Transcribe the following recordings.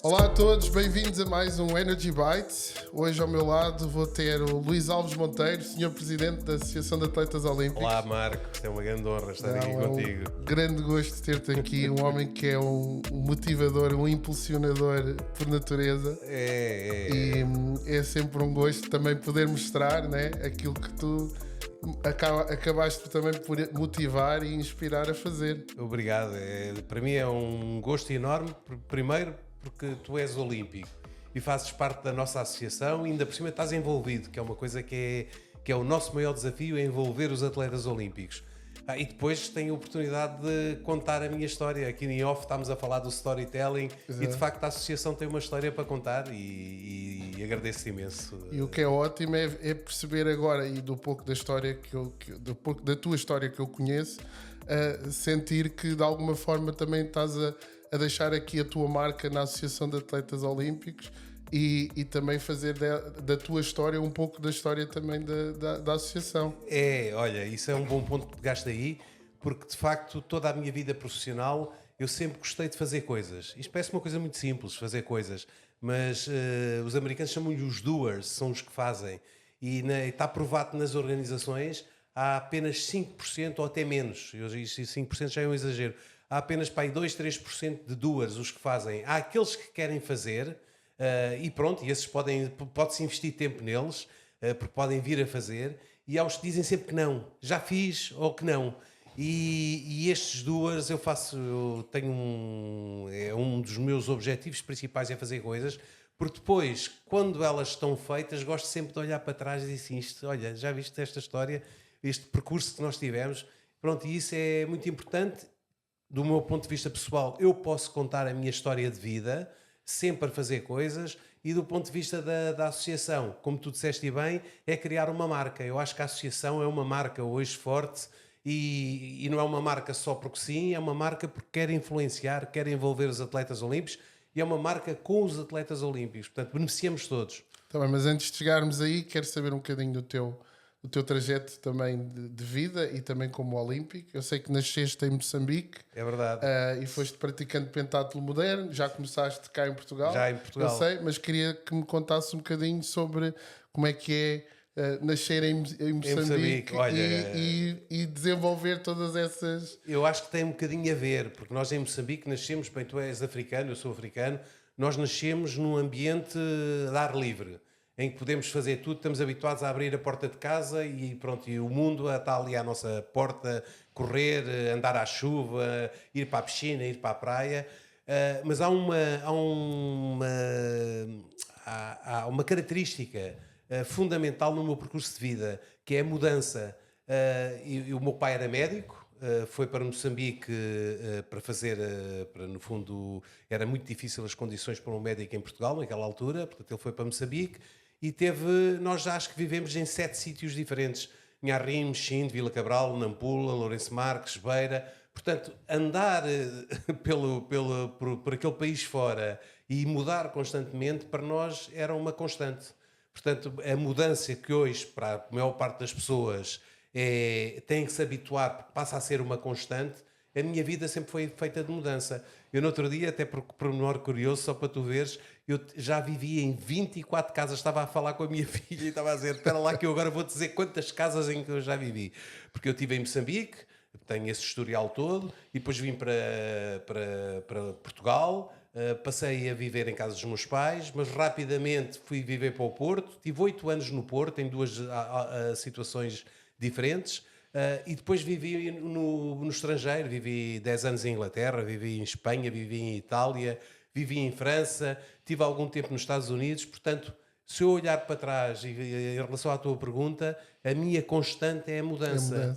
Olá a todos, bem-vindos a mais um Energy Byte. Hoje ao meu lado vou ter o Luís Alves Monteiro, Senhor Presidente da Associação de Atletas Olímpicos. Olá Marco, é uma grande honra estar aqui contigo. É um grande gosto de ter-te aqui, um homem que é um motivador, um impulsionador por natureza. E é sempre um gosto também poder mostrar, né, aquilo que tu acabaste também por motivar e inspirar a fazer. Obrigado, para mim é um gosto enorme, primeiro porque tu és olímpico e fazes parte da nossa associação e ainda por cima estás envolvido, que é uma coisa que é o nosso maior desafio, é envolver os atletas olímpicos. E depois tenho a oportunidade de contar a minha história. Aqui em off estamos a falar do storytelling. Exato. E de facto a associação tem uma história para contar e agradeço imenso. E o que é ótimo é perceber agora, e do pouco da história do pouco da tua história que eu conheço, sentir que de alguma forma também estás a deixar aqui a tua marca na Associação de Atletas Olímpicos e também fazer da tua história um pouco da história também da associação. Olha, isso é um bom ponto que pegaste aí, porque de facto toda a minha vida profissional eu sempre gostei de fazer coisas. Isto parece uma coisa muito simples, fazer coisas, mas os americanos chamam-lhe os doers, são os que fazem. E está provado que nas organizações há apenas 5% ou até menos, eu disse 5% já é um exagero, há apenas para aí 2, 3% de doers os que fazem. Há aqueles que querem fazer e pronto, e esses pode-se investir tempo neles, porque podem vir a fazer, e há os que dizem sempre que não, já fiz ou que não. E estes doers eu tenho é um dos meus objetivos principais é fazer coisas, porque depois, quando elas estão feitas, gosto sempre de olhar para trás e dizer isto, olha, já viste esta história, este percurso que nós tivemos, pronto, e isso é muito importante. Do meu ponto de vista pessoal, eu posso contar a minha história de vida, sempre a fazer coisas, e do ponto de vista da associação, como tu disseste bem, é criar uma marca. Eu acho que a associação é uma marca hoje forte e não é uma marca só porque sim, é uma marca porque quer influenciar, quer envolver os atletas olímpicos e é uma marca com os atletas olímpicos. Portanto, beneficiamos todos. Tá bem, mas antes de chegarmos aí, quero saber um bocadinho do teu trajeto também de vida e também como olímpico. Eu sei que nasceste em Moçambique. É verdade. E foste praticante de pentatlo moderno. Já começaste cá em Portugal. Já em Portugal. Eu sei, mas queria que me contasse um bocadinho sobre como é que é nascer em Moçambique olha, e desenvolver todas essas... Eu acho que tem um bocadinho a ver, porque nós em Moçambique nascemos, bem, tu és africano, eu sou africano, nós nascemos num ambiente de ar livre, em que podemos fazer tudo, estamos habituados a abrir a porta de casa e pronto, e o mundo está ali à nossa porta, correr, andar à chuva, ir para a piscina, ir para a praia, mas há uma característica fundamental no meu percurso de vida, que é a mudança. E o meu pai era médico, foi para Moçambique para fazer, no fundo, era muito difícil as condições para um médico em Portugal naquela altura, portanto ele foi para Moçambique e nós já acho que vivemos em 7 sítios diferentes, Nharrim, Xinde, Vila Cabral, Nampula, Lourenço Marques, Beira, portanto andar por aquele país fora e mudar constantemente para nós era uma constante. Portanto, a mudança que hoje para a maior parte das pessoas tem que se habituar, porque passa a ser uma constante, a minha vida sempre foi feita de mudança. Eu no outro dia, até por menor curioso, só para tu veres, eu já vivia em 24 casas, estava a falar com a minha filha e estava a dizer, espera lá que eu agora vou dizer quantas casas em que eu já vivi. Porque eu estive em Moçambique, tenho esse historial todo, e depois vim para Portugal, passei a viver em casa dos meus pais, mas rapidamente fui viver para o Porto, tive 8 anos no Porto, em 2 situações diferentes, e depois vivi no estrangeiro, vivi 10 anos em Inglaterra, vivi em Espanha, vivi em Itália, vivi em França, tive algum tempo nos Estados Unidos, portanto, se eu olhar para trás e em relação à tua pergunta, a minha constante é a mudança.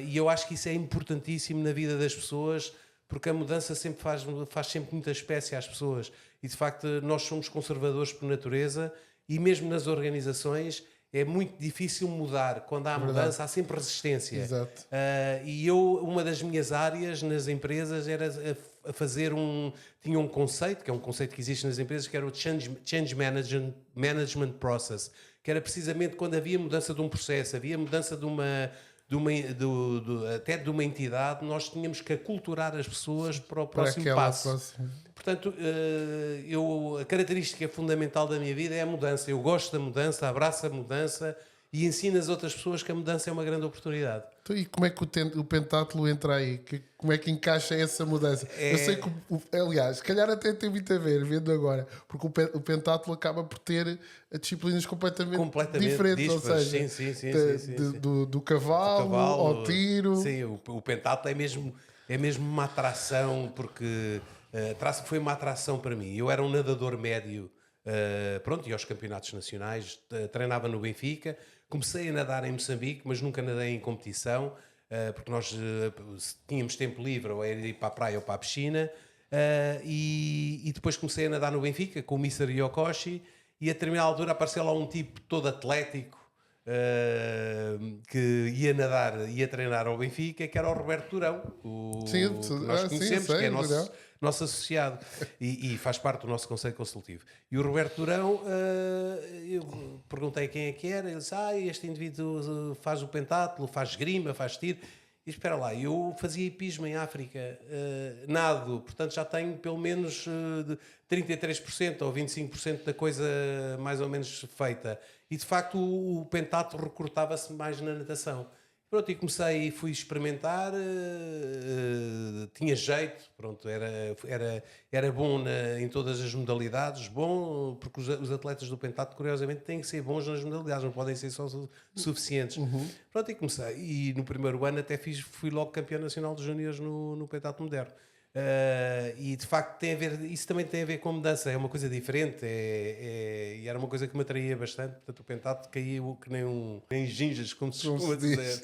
E eu acho que isso é importantíssimo na vida das pessoas, porque a mudança sempre faz sempre muita espécie às pessoas. E de facto nós somos conservadores por natureza e mesmo nas organizações é muito difícil mudar. Quando há mudança há sempre resistência. Exato. E uma das minhas áreas nas empresas era a fazer tinha um conceito, que é um conceito que existe nas empresas, que era o Change Management Process, que era precisamente quando havia mudança de um processo, havia mudança de até de uma entidade, nós tínhamos que aculturar as pessoas para o Para próximo aquela passo. próxima. Portanto, a característica fundamental da minha vida é a mudança. Eu gosto da mudança, abraço a mudança e ensino as outras pessoas que a mudança é uma grande oportunidade. Então, e como é que o pentátulo entra aí? Como é que encaixa essa mudança? Eu sei que, aliás, se calhar até tem muito a ver, vendo agora, porque o pentátulo acaba por ter disciplinas completamente diferentes, ou seja, do cavalo ao tiro. Sim, o pentátulo é mesmo uma atração, porque foi uma atração para mim. Eu era um nadador médio, ia aos campeonatos nacionais, treinava no Benfica, comecei a nadar em Moçambique, mas nunca nadei em competição, porque nós tínhamos tempo livre, ou era ir para a praia ou para a piscina, e depois comecei a nadar no Benfica com o Mr. Yokoshi, e a determinada altura apareceu lá um tipo todo atlético, que ia treinar ao Benfica, que era o Roberto Durão, que nós conhecemos, que é nosso associado e faz parte do nosso Conselho Consultivo. E o Roberto Durão, eu perguntei quem é que era, ele disse, este indivíduo faz o pentátulo, faz esgrima, faz tiro. E espera lá, eu fazia hipismo em África, nado, portanto já tenho pelo menos 33% ou 25% da coisa mais ou menos feita. E de facto o pentátulo recortava-se mais na natação. Pronto, e comecei e fui experimentar, tinha jeito, pronto, era bom em todas as modalidades, bom, porque os atletas do pentatlo, curiosamente, têm que ser bons nas modalidades, não podem ser só suficientes. Pronto, e comecei, e no primeiro ano até fui logo campeão nacional de júniores no pentatlo moderno. E de facto isso também tem a ver com mudança, é uma coisa diferente, e era uma coisa que me atraía bastante. Portanto, o pentatlo caiu que nem gingas, como se costuma dizer.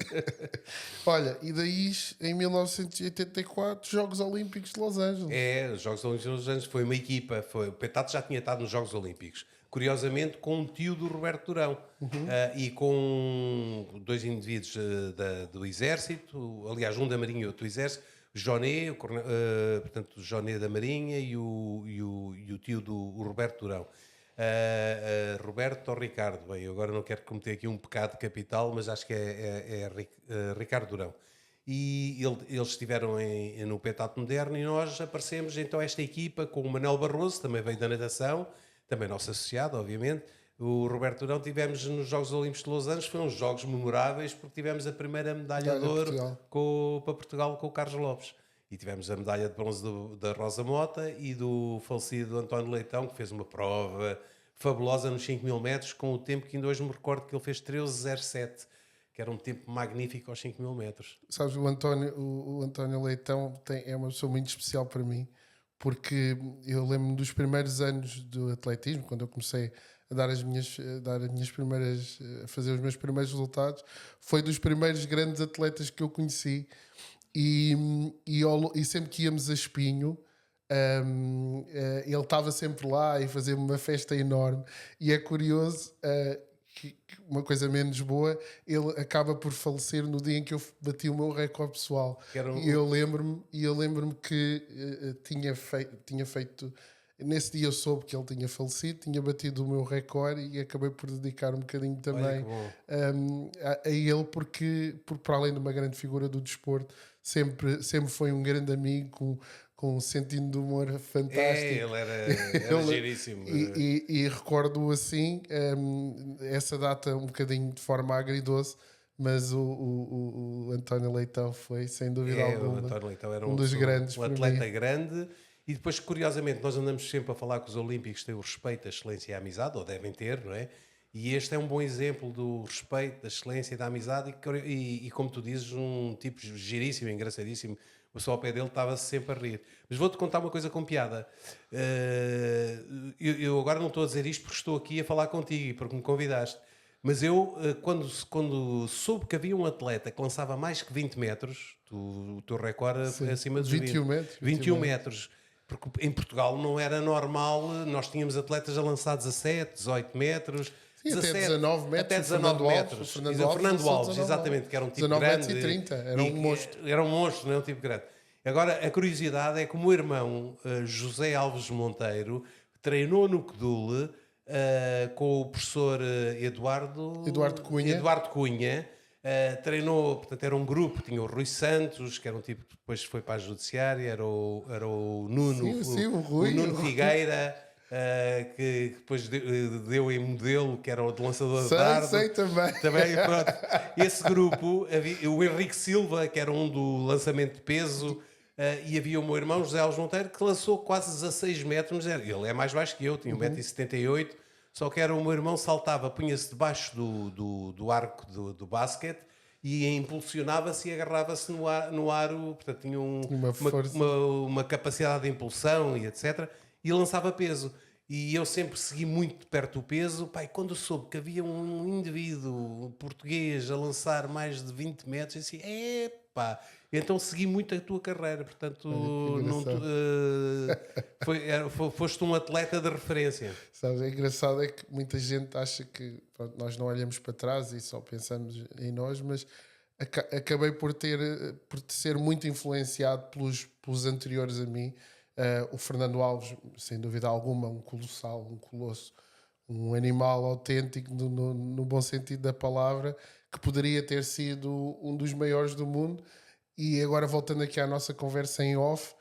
Olha, e daí em 1984 Jogos Olímpicos de Los Angeles. Os Jogos Olímpicos de Los Angeles foi uma equipa, o pentatlo já tinha estado nos Jogos Olímpicos, curiosamente com um tio do Roberto Durão, e com dois indivíduos do Exército, aliás um da Marinha e outro do Exército, Joné, portanto, Joné da Marinha e o tio do Roberto Durão. Roberto ou Ricardo? Bem, eu agora não quero cometer aqui um pecado capital, mas acho que é Ricardo Durão. E eles estiveram no pentatlo moderno e nós aparecemos, então, esta equipa com o Manuel Barroso, também veio da natação, também nosso associado, obviamente. O Roberto Durão tivemos nos Jogos Olímpicos de Los Angeles, foram uns jogos memoráveis porque tivemos a primeira medalha de ouro para Portugal com o Carlos Lopes. E tivemos a medalha de bronze da Rosa Mota e do falecido António Leitão, que fez uma prova fabulosa nos 5.000 metros, com o tempo que ainda hoje me recordo que ele fez 13,07, que era um tempo magnífico aos 5.000 metros. Sabes, o António Leitão é uma pessoa muito especial para mim, porque eu lembro-me dos primeiros anos do atletismo, quando eu comecei a fazer os meus primeiros resultados, foi dos primeiros grandes atletas que eu conheci, e sempre que íamos a Espinho, ele estava sempre lá e fazia uma festa enorme. E é curioso que uma coisa menos boa, ele acaba por falecer no dia em que eu bati o meu recorde pessoal. E eu lembro-me que tinha feito. Nesse dia eu soube que ele tinha falecido, tinha batido o meu recorde e acabei por dedicar um bocadinho também a ele, porque para além de uma grande figura do desporto, sempre foi um grande amigo com um sentido de humor fantástico. Ele era giríssimo. E recordo assim, essa data um bocadinho de forma agridoce, mas o António Leitão foi, sem dúvida alguma, o António Leitão era um dos grandes. Um atleta grande. E depois, curiosamente, nós andamos sempre a falar que os Olímpicos têm o respeito, a excelência e a amizade, ou devem ter, não é? E este é um bom exemplo do respeito, da excelência e da amizade, e como tu dizes, um tipo giríssimo, engraçadíssimo. O pessoal ao pé dele estava-se sempre a rir. Mas vou-te contar uma coisa com piada. Eu agora não estou a dizer isto porque estou aqui a falar contigo e porque me convidaste. Mas eu, quando soube que havia um atleta que lançava mais que 20 metros, o teu recorde foi acima dos 21 metros. 21 metros. Porque em Portugal não era normal, nós tínhamos atletas a lançar 17, 18 metros, sim, 17, até 19 metros. Até 19 metros. Fernando Alves, exatamente, que era um tipo 19 grande. 19 metros e 30, era um monstro. Era um monstro, não é um tipo grande. Agora, a curiosidade é que o meu irmão, José Alves Monteiro, treinou no CDUL com o professor Eduardo Cunha, Treinou, portanto, era um grupo, tinha o Rui Santos, que era um tipo que depois foi para a Judiciária, era o Nuno, Sim, o o Rui. Nuno Figueira, que depois deu em modelo, que era o de lançador de Sei, dardo. sei também. Também, pronto. Esse grupo, o Henrique Silva, que era um do lançamento de peso, e havia o meu irmão, José Alves Monteiro, que lançou quase 16 metros, mas ele é mais baixo que eu, tinha 1,78 m, só que era o meu irmão, saltava, punha-se debaixo do arco do basquete e impulsionava-se e agarrava-se no aro, portanto tinha uma capacidade de impulsão e etc. E lançava peso. E eu sempre segui muito de perto o peso. Pai, quando soube que havia um indivíduo português a lançar mais de 20 metros, eu disse, epá, então segui muito a tua carreira. Portanto, foste um atleta de referência. Sabes, é engraçado é que muita gente acha que pronto, nós não olhamos para trás e só pensamos em nós, mas acabei por ser muito influenciado pelos anteriores a mim. O Fernando Alves, sem dúvida alguma, um colossal, um colosso, um animal autêntico no bom sentido da palavra, que poderia ter sido um dos maiores do mundo. E agora voltando aqui à nossa conversa em off,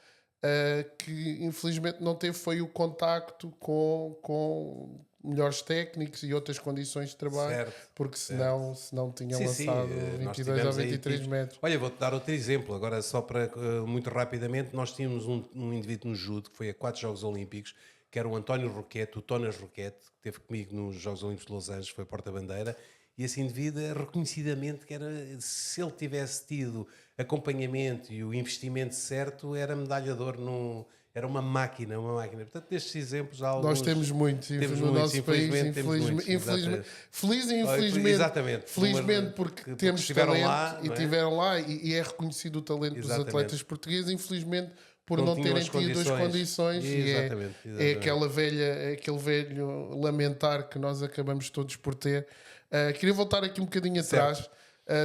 que infelizmente não teve foi o contacto com melhores técnicos e outras condições de trabalho, certo, porque senão tinha lançado 22 a 23 metros. Olha, vou-te dar outro exemplo, agora só para, muito rapidamente, nós tínhamos um indivíduo no judo, que foi a 4 Jogos Olímpicos, que era o António Roquete, o Tonas Roquete, que esteve comigo nos Jogos Olímpicos de Los Angeles, foi porta-bandeira, e esse indivíduo, reconhecidamente, que era, se ele tivesse tido acompanhamento e o investimento certo, era medalhador era uma máquina. Portanto, destes exemplos há alguns... Nós temos muitos no nosso país, infelizmente. Feliz e infelizmente. Exatamente. Felizmente porque temos talento e tiveram lá e é reconhecido o talento dos atletas portugueses, infelizmente por não terem tido as condições. Exatamente. É aquele velho lamentar que nós acabamos todos por ter. Queria voltar aqui um bocadinho atrás.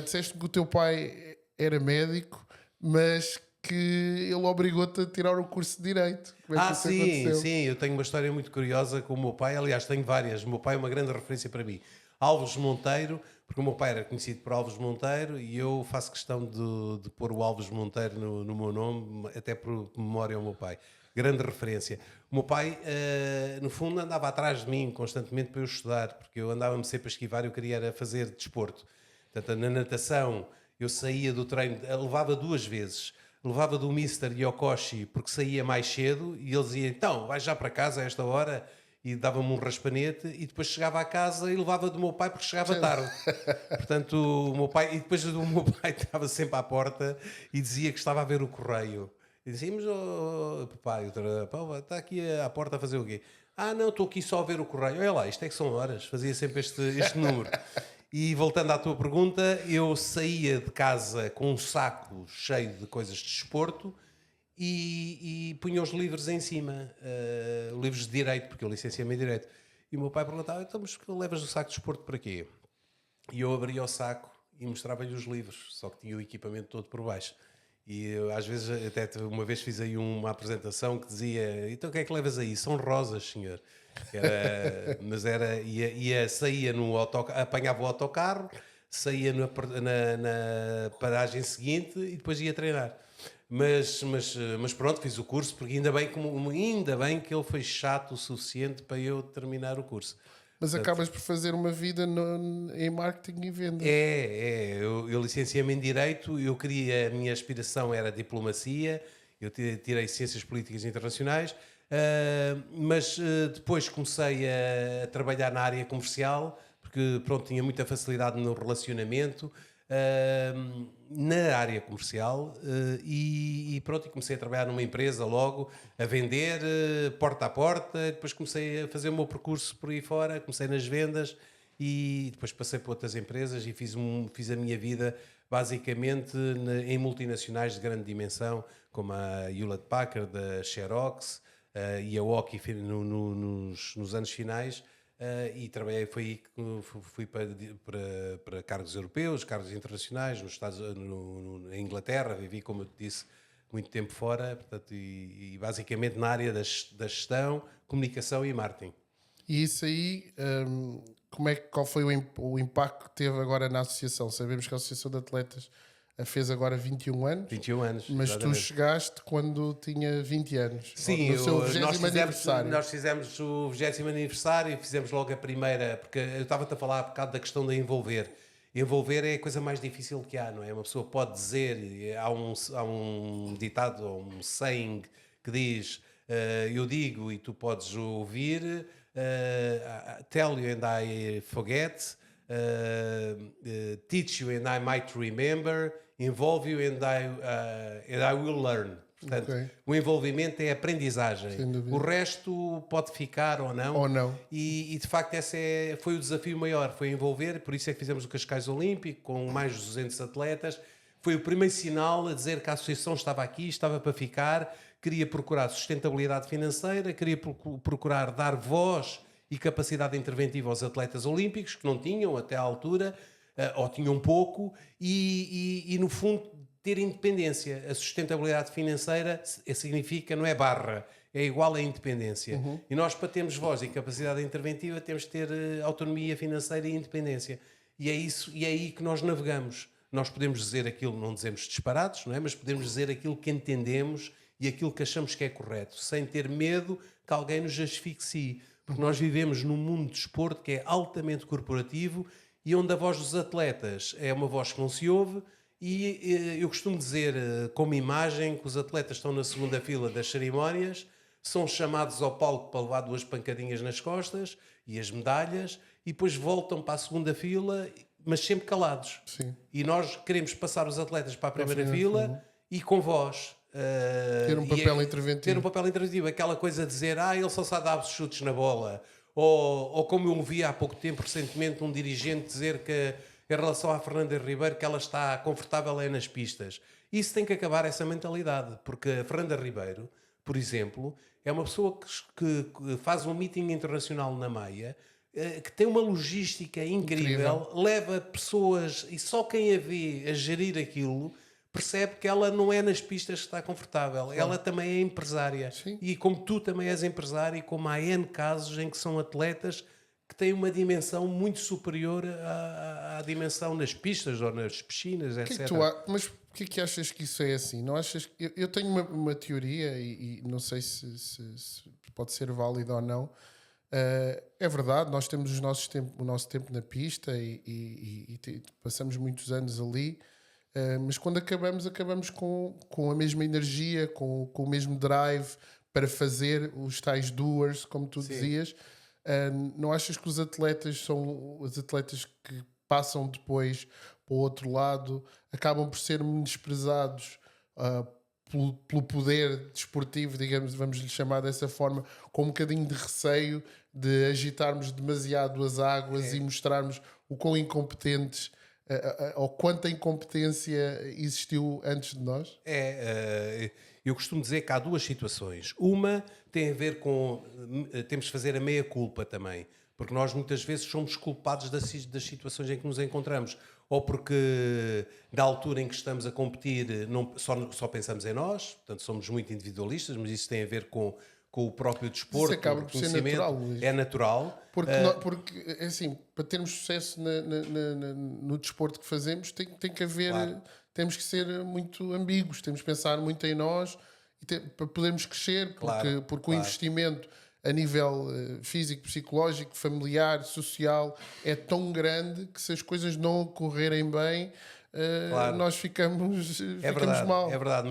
Disseste que o teu pai era médico, mas que ele obrigou-te a tirar o curso de Direito. Como é que isso aconteceu? Sim, eu tenho uma história muito curiosa com o meu pai, aliás tenho várias, o meu pai é uma grande referência para mim. Alves Monteiro, porque o meu pai era conhecido por Alves Monteiro e eu faço questão de pôr o Alves Monteiro no meu nome, até por memória ao meu pai. Grande referência. O meu pai, no fundo, andava atrás de mim constantemente para eu estudar, porque eu andava-me sempre a esquivar e eu queria era fazer desporto. Portanto, na natação, eu saía do treino, levava 2 vezes. Levava do Mr. Yokoshi porque saía mais cedo e ele dizia, então, vais já para casa a esta hora, e dava-me um raspanete e depois chegava à casa e levava do meu pai porque chegava tarde. Portanto, o meu pai, e depois o meu pai estava sempre à porta e dizia que estava a ver o correio. E dizíamos, papai, está aqui à porta a fazer o quê? Ah, não, estou aqui só a ver o correio. Olha lá, isto é que são horas. Fazia sempre este número. E voltando à tua pergunta, eu saía de casa com um saco cheio de coisas de desporto e punha os livros em cima, livros de Direito, porque eu licenciei-me em Direito. E o meu pai perguntava, então, mas levas o saco de desporto para quê? E eu abria o saco e mostrava-lhe os livros, só que tinha o equipamento todo por baixo. E eu, às vezes, até uma vez fiz aí uma apresentação que dizia, então o que é que levas aí? São rosas, senhor. Saía no autocarro, apanhava o autocarro, saía na paragem seguinte e depois ia treinar. Mas pronto, fiz o curso, porque ainda bem que ele foi chato o suficiente para eu terminar o curso. Mas acabas por fazer uma vida em marketing e vendas. Eu licenciei-me em Direito, a minha aspiração era diplomacia, eu tirei Ciências Políticas Internacionais, mas depois comecei a trabalhar na área comercial, porque pronto, tinha muita facilidade no relacionamento, na área comercial, e pronto, e comecei a trabalhar numa empresa logo, a vender porta a porta, depois comecei a fazer o meu percurso por aí fora, comecei nas vendas e depois passei por outras empresas e fiz a minha vida basicamente em multinacionais de grande dimensão, como a Hewlett Packard, a Xerox e a Oki nos anos finais. E trabalhei, fui para cargos europeus, cargos internacionais, na Inglaterra, vivi, como eu te disse, muito tempo fora, portanto, e basicamente na área da gestão, comunicação e marketing. E isso aí, qual foi o impacto que teve agora na associação? Sabemos que a Associação de Atletas fez agora 21 anos, 21 anos, mas tu exatamente. chegaste quando tinha 20 anos, Sim, no seu 20º aniversário. nós fizemos o 20º aniversário e fizemos logo a primeira, porque eu estava-te a falar há bocado da questão de envolver. Envolver é a coisa mais difícil que há, não é? Uma pessoa pode dizer, há um ditado, ou um saying que diz, eu digo e tu podes ouvir, tell you and I forget, teach you and I might remember, involve you and I will learn. Portanto, Ok. o envolvimento é aprendizagem. Sem dúvida. O resto pode ficar ou não. Ou não. E de facto esse foi o desafio maior, foi envolver, por isso é que fizemos o Cascais Olímpico com mais de 200 atletas. Foi o primeiro sinal a dizer que a associação estava aqui, estava para ficar, queria procurar sustentabilidade financeira, queria procurar dar voz e capacidade interventiva aos atletas olímpicos, que não tinham até à altura, ou tinham pouco, e no fundo ter independência. A sustentabilidade financeira significa, não é barra, é igual à independência. E nós, para termos voz e capacidade interventiva, temos de ter autonomia financeira e independência. E é isso, e é aí que nós navegamos. Nós podemos dizer aquilo, não dizemos disparados, não é? Mas podemos dizer aquilo que entendemos e aquilo que achamos que é correto, sem ter medo que alguém nos asfixie. Porque nós vivemos num mundo de desporto que é altamente corporativo e onde a voz dos atletas é uma voz que não se ouve. E eu costumo dizer, como imagem, que os atletas estão na segunda fila das cerimónias, são chamados ao palco para levar 2 pancadinhas nas costas e as medalhas, e depois voltam para a segunda fila, mas sempre calados. Sim. E nós queremos passar os atletas para a primeira fila e com voz. Ter um papel interventivo. Ter um papel interventivo. Aquela coisa de dizer, ele só sabe dar chutes na bola. Ou como eu ouvi há pouco tempo, recentemente, um dirigente dizer que em relação à Fernanda Ribeiro, que ela está confortável nas pistas. Isso tem que acabar, essa mentalidade, porque a Fernanda Ribeiro, por exemplo, é uma pessoa que faz um meeting internacional na Maia, que tem uma logística incrível, leva pessoas, e só quem a vê a gerir aquilo percebe que ela não é nas pistas que está confortável. Claro. Ela também é empresária. Sim. E como tu também és empresário, e como há N casos em que são atletas que têm uma dimensão muito superior à dimensão nas pistas ou nas piscinas, etc. Mas porquê que achas que isso é assim? Não achas que... Eu tenho uma teoria e não sei se pode ser válida ou não. É verdade, nós temos o nosso tempo na pista e passamos muitos anos ali, mas quando acabamos com a mesma energia, com o mesmo drive para fazer os tais doers, como tu dizias. Não achas que os atletas são os atletas que passam depois para o outro lado, acabam por ser menosprezados pelo poder desportivo, digamos, vamos lhe chamar dessa forma, com um bocadinho de receio de agitarmos demasiado as águas e mostrarmos o quão incompetentes ou quanta incompetência existiu antes de nós? Eu costumo dizer que há 2 situações. Uma tem a ver com... Temos de fazer a meia-culpa também. Porque nós muitas vezes somos culpados das situações em que nos encontramos. Ou porque da altura em que estamos a competir só pensamos em nós. Portanto, somos muito individualistas, mas isso tem a ver com o próprio desporto. Isso acaba por ser natural, Luís. É natural. Porque assim, para termos sucesso no desporto que fazemos, tem que haver... Claro. Temos que ser muito ambíguos, temos que pensar muito em nós para podermos crescer, porque o investimento a nível físico, psicológico, familiar, social é tão grande que se as coisas não ocorrerem bem, nós ficamos mal. É verdade,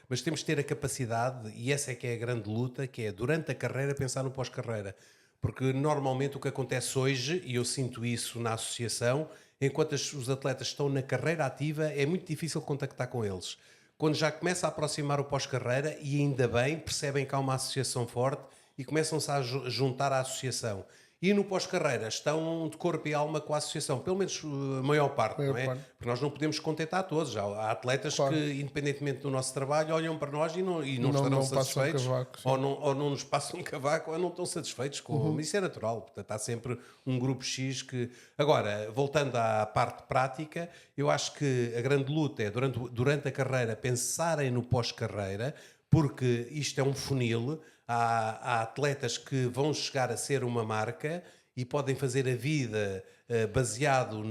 mas temos que ter a capacidade, e essa é que é a grande luta, que é durante a carreira pensar no pós-carreira. Porque normalmente o que acontece hoje, e eu sinto isso na associação, enquanto os atletas estão na carreira ativa, é muito difícil contactar com eles. Quando já começa a aproximar o pós-carreira, e ainda bem, percebem que há uma associação forte e começam-se a juntar à associação. E no pós-carreira estão de corpo e alma com a associação, pelo menos a maior parte, não é? Porque nós não podemos contentar todos. Há atletas que, independentemente do nosso trabalho, olham para nós e não estarão satisfeitos. Ou não nos passam um cavaco ou não estão satisfeitos com. Isso é natural. Portanto, há sempre um grupo X que... Agora, voltando à parte prática, eu acho que a grande luta é, durante a carreira, pensarem no pós-carreira, porque isto é um funil. Há atletas que vão chegar a ser uma marca e podem fazer a vida baseado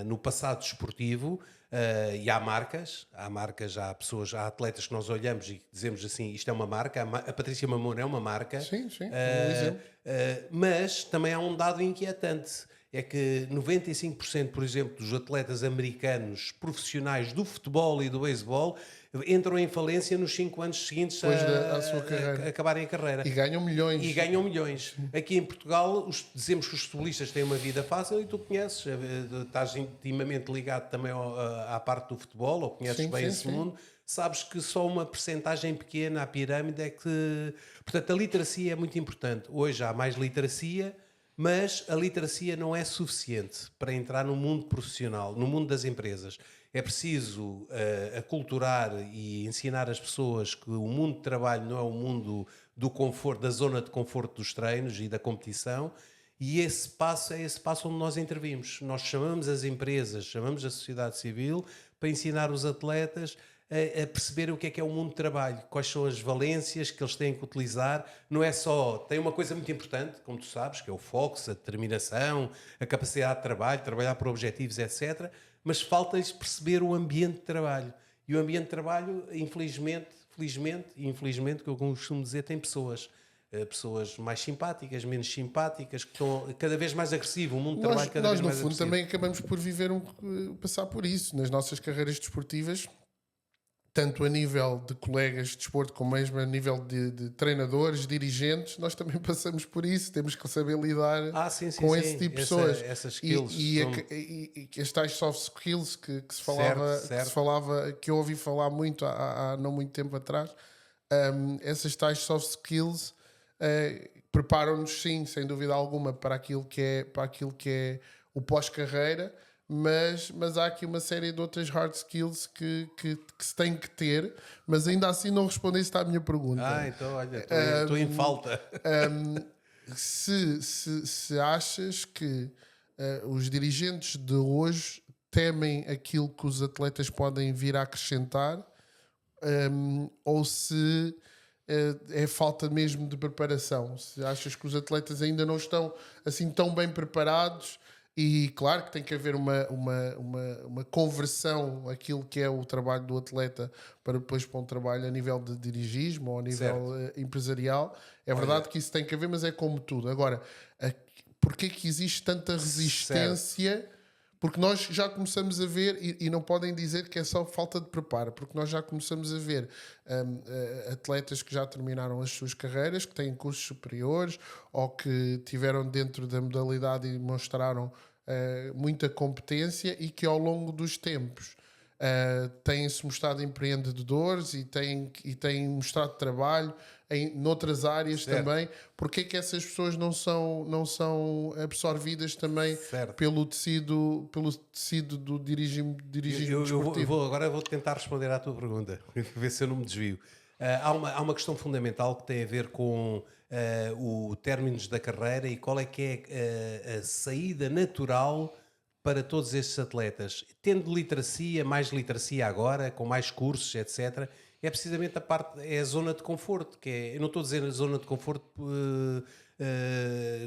no passado desportivo. E há marcas, há pessoas, há atletas que nós olhamos e dizemos assim, isto é uma marca, a Patrícia Mamona é uma marca. Sim, um exemplo. Mas também há um dado inquietante, é que 95%, por exemplo, dos atletas americanos profissionais do futebol e do beisebol entram em falência nos 5 anos seguintes à sua carreira. A acabarem a carreira. E ganham milhões. E ganham milhões. Aqui em Portugal, dizemos que os futebolistas têm uma vida fácil e tu conheces, estás intimamente ligado também à parte do futebol, ou conheces bem esse mundo, sabes que só uma percentagem pequena à pirâmide é que... Portanto, a literacia é muito importante. Hoje há mais literacia, mas a literacia não é suficiente para entrar no mundo profissional, no mundo das empresas. É preciso aculturar e ensinar as pessoas que o mundo de trabalho não é o mundo do conforto, da zona de conforto dos treinos e da competição, e esse passo é esse passo onde nós intervimos. Nós chamamos as empresas, chamamos a sociedade civil para ensinar os atletas a perceber o que é o mundo de trabalho, quais são as valências que eles têm que utilizar. Não é só... Tem uma coisa muito importante, como tu sabes, que é o foco, a determinação, a capacidade de trabalho, trabalhar por objetivos, etc. Mas falta-lhes perceber o ambiente de trabalho. E o ambiente de trabalho, felizmente, e infelizmente, que eu costumo dizer, tem pessoas. Pessoas mais simpáticas, menos simpáticas, que estão cada vez mais agressivo. O mundo de trabalho cada vez mais agressivo. Nós, no fundo, também acabamos por passar por isso. Nas nossas carreiras desportivas, tanto a nível de colegas de desporto como mesmo a nível de treinadores, dirigentes, nós também passamos por isso. Temos que saber lidar com esse tipo de pessoas. Essas skills e as tais soft skills que se falava, que eu ouvi falar muito há não muito tempo atrás, essas tais soft skills preparam-nos, sim, sem dúvida alguma, para aquilo que é o pós-carreira. Mas há aqui uma série de outras hard skills que se tem que ter, mas ainda assim não respondeste à minha pergunta. Então olha, estou em falta. Se achas que os dirigentes de hoje temem aquilo que os atletas podem vir a acrescentar, ou se é falta mesmo de preparação, se achas que os atletas ainda não estão assim tão bem preparados. E claro que tem que haver uma conversão aquilo que é o trabalho do atleta para depois para um trabalho a nível de dirigismo ou a nível empresarial. É verdade que isso tem que haver, mas é como tudo. Agora, porquê que existe tanta resistência? Certo. Porque nós já começamos a ver, e não podem dizer que é só falta de preparo, porque nós já começamos a ver atletas que já terminaram as suas carreiras, que têm cursos superiores ou que tiveram dentro da modalidade e mostraram muita competência e que ao longo dos tempos têm-se mostrado empreendedores e têm mostrado trabalho noutras áreas também. Porque é que essas pessoas não são absorvidas também pelo tecido do dirigismo desportivo? Agora vou tentar responder à tua pergunta, ver se eu não me desvio. Há uma questão fundamental que tem a ver com o términos da carreira e qual é que é a saída natural para todos estes atletas. Tendo literacia, mais literacia agora, com mais cursos, etc., é precisamente a zona de conforto, eu não estou a dizer a zona de conforto,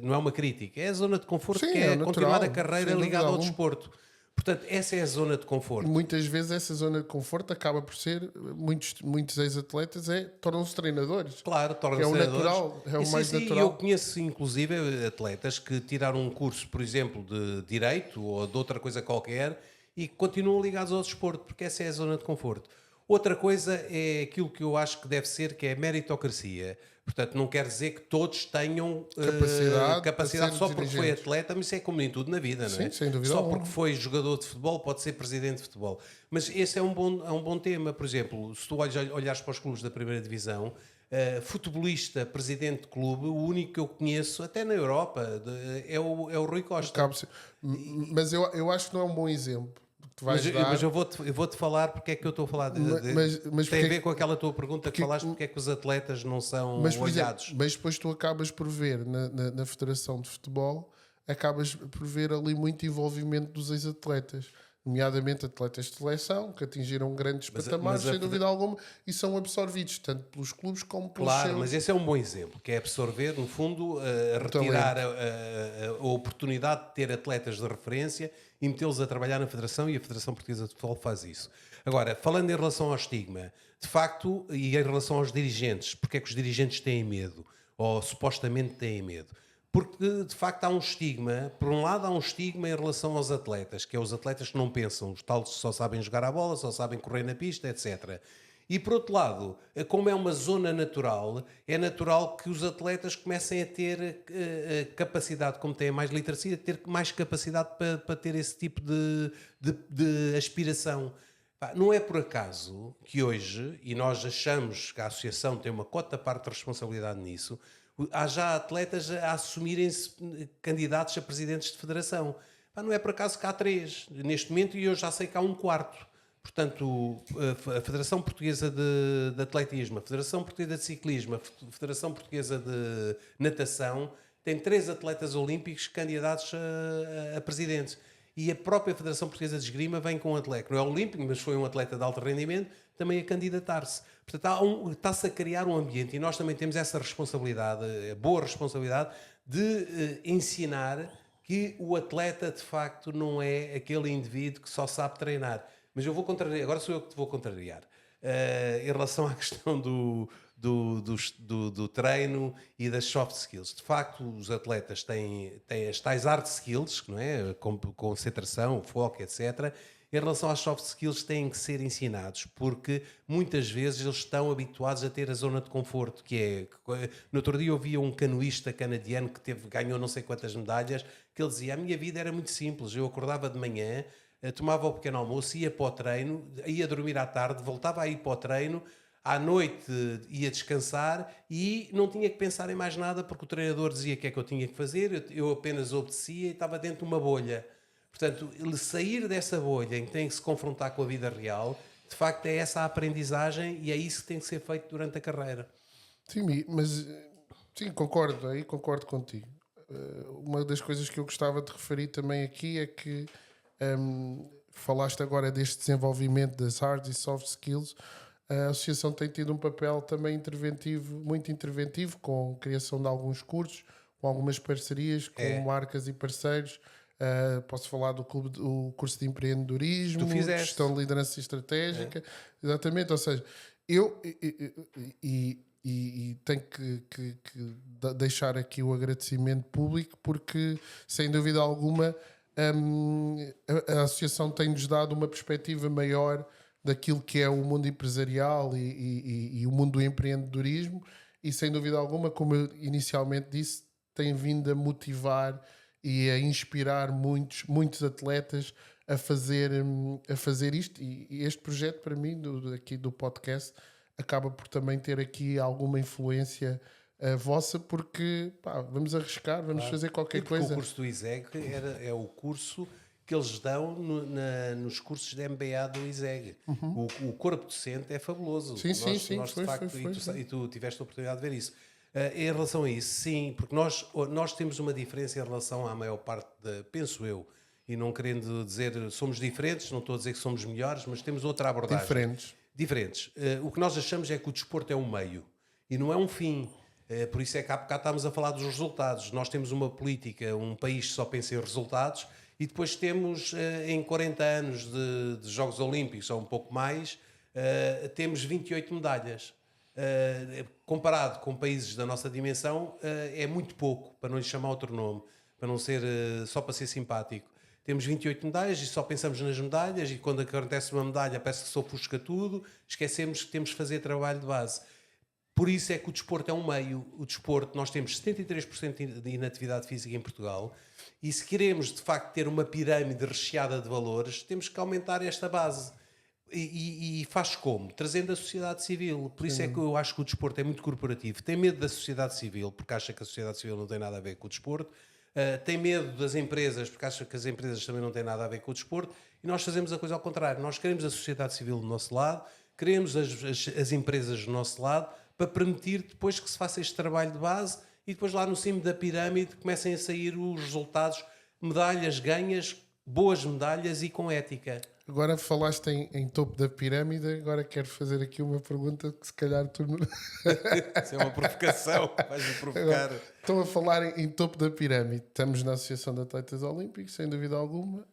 não é uma crítica, é a zona de conforto. Sim, que é natural, continuar a carreira ligada ao desporto. Portanto, essa é a zona de conforto. E muitas vezes essa zona de conforto acaba por ser, muitos ex-atletas tornam-se treinadores. Claro, tornam-se treinadores. É o mais natural. Eu conheço inclusive atletas que tiraram um curso, por exemplo, de Direito ou de outra coisa qualquer e que continuam ligados ao desporto, porque essa é a zona de conforto. Outra coisa é aquilo que eu acho que deve ser, que é a meritocracia. Portanto, não quer dizer que todos tenham capacidade só porque foi atleta, mas isso é como em tudo na vida, não é? Sim, sem dúvida. Só porque foi jogador de futebol pode ser presidente de futebol. Mas esse é um bom tema. Por exemplo, se tu olhares para os clubes da primeira divisão, futebolista, presidente de clube, o único que eu conheço, até na Europa, é o Rui Costa. Mas eu acho que não é um bom exemplo. Mas eu vou-te falar porque é que eu estou a falar tem a ver com aquela tua pergunta que falaste porque é que os atletas não são olhados. Mas depois tu acabas por ver na Federação de Futebol, acabas por ver ali muito envolvimento dos ex-atletas. nomeadamente atletas de seleção, que atingiram grandes patamares, sem dúvida alguma, e são absorvidos tanto pelos clubes como pelos Claro, seus... mas esse é um bom exemplo, que é absorver, no fundo, retirar a oportunidade de ter atletas de referência e metê-los a trabalhar na Federação, e a Federação Portuguesa de Futebol faz isso. Agora, falando em relação ao estigma, de facto, e em relação aos dirigentes, porque é que os dirigentes têm medo, ou supostamente têm medo? Porque, de facto, há um estigma. Por um lado, há um estigma em relação aos atletas, que é os atletas que não pensam, os tais que só sabem jogar a bola, só sabem correr na pista, etc. E, por outro lado, como é uma zona natural, é natural que os atletas comecem a ter capacidade, como têm mais literacia, ter mais capacidade para ter esse tipo de aspiração. Não é por acaso que hoje, e nós achamos que a Associação tem uma cota parte de responsabilidade nisso, há já atletas a assumirem-se candidatos a presidentes de federação. Não é por acaso que há 3 neste momento, e eu já sei que há um quarto. Portanto, a Federação Portuguesa de Atletismo, a Federação Portuguesa de Ciclismo, a Federação Portuguesa de Natação tem 3 atletas olímpicos candidatos a presidentes. E a própria Federação Portuguesa de Esgrima vem com um atleta, não é olímpico, mas foi um atleta de alto rendimento, também a candidatar-se. Portanto, está-se a criar um ambiente, e nós também temos essa responsabilidade, a boa responsabilidade, de ensinar que o atleta, de facto, não é aquele indivíduo que só sabe treinar. Mas eu vou contrariar, agora sou eu que te vou contrariar. Em relação à questão do treino e das soft skills. De facto, os atletas têm as tais hard skills, não é? Concentração, foco, etc. Em relação às soft skills, têm que ser ensinados, porque muitas vezes eles estão habituados a ter a zona de conforto, que é... No outro dia eu vi um canoísta canadiano que ganhou não sei quantas medalhas, que ele dizia: a minha vida era muito simples, eu acordava de manhã, tomava o pequeno almoço, ia para o treino, ia dormir à tarde, voltava a ir para o treino, à noite ia descansar e não tinha que pensar em mais nada, porque o treinador dizia o que é que eu tinha que fazer, eu apenas obedecia e estava dentro de uma bolha. Portanto, ele sair dessa bolha em que tem que se confrontar com a vida real, de facto é essa a aprendizagem, e é isso que tem que ser feito durante a carreira. Sim, mas sim, concordo contigo. Uma das coisas que eu gostava de referir também aqui é que falaste agora deste desenvolvimento das hard e soft skills. A associação tem tido um papel também interventivo, muito interventivo, com a criação de alguns cursos, com algumas parcerias com marcas e parceiros. Posso falar do curso de empreendedorismo, gestão de liderança estratégica, exatamente. Ou seja, eu tenho que deixar aqui o agradecimento público, porque sem dúvida alguma a associação tem-nos dado uma perspectiva maior daquilo que é o mundo empresarial e o mundo do empreendedorismo, e sem dúvida alguma, como eu inicialmente disse, tem vindo a motivar e a inspirar muitos atletas a fazer isto, e este projeto para mim aqui do podcast acaba por também ter aqui alguma influência vossa, porque vamos arriscar, vamos fazer qualquer coisa. O curso do ISEG é o curso que eles dão nos cursos de MBA do ISEG. O corpo docente é fabuloso. Sim, E tu tiveste a oportunidade de ver isso. Em relação a isso, sim, porque nós temos uma diferença em relação à maior parte, penso eu, e não querendo dizer somos diferentes, não estou a dizer que somos melhores, mas temos outra abordagem. Diferentes. O que nós achamos é que o desporto é um meio e não é um fim. Por isso é que há bocado estamos a falar dos resultados. Nós temos uma política, um país que só pensa em resultados, e depois temos, em 40 anos de Jogos Olímpicos, ou um pouco mais, temos 28 medalhas. Comparado com países da nossa dimensão, é muito pouco, para não lhe chamar outro nome, para não ser, só para ser simpático. Temos 28 medalhas e só pensamos nas medalhas, e quando acontece uma medalha parece que se ofusca tudo, esquecemos que temos que fazer trabalho de base. Por isso é que o desporto é um meio. O desporto, nós temos 73% de inatividade física em Portugal, e se queremos de facto ter uma pirâmide recheada de valores, temos que aumentar esta base. E faz como? Trazendo a sociedade civil. Por isso é que eu acho que o desporto é muito corporativo. Tem medo da sociedade civil, porque acha que a sociedade civil não tem nada a ver com o desporto. Tem medo das empresas, porque acha que as empresas também não têm nada a ver com o desporto. E nós fazemos a coisa ao contrário. Nós queremos a sociedade civil do nosso lado, queremos as empresas do nosso lado, para permitir depois que se faça este trabalho de base, e depois lá no cimo da pirâmide comecem a sair os resultados, medalhas ganhas boas medalhas e com ética. Agora falaste em topo da pirâmide, agora quero fazer aqui uma pergunta que se calhar tu não... Isso é uma provocação, vais-me provocar. Agora, estão a falar em topo da pirâmide. Estamos na Associação de Atletas Olímpicos, sem dúvida alguma.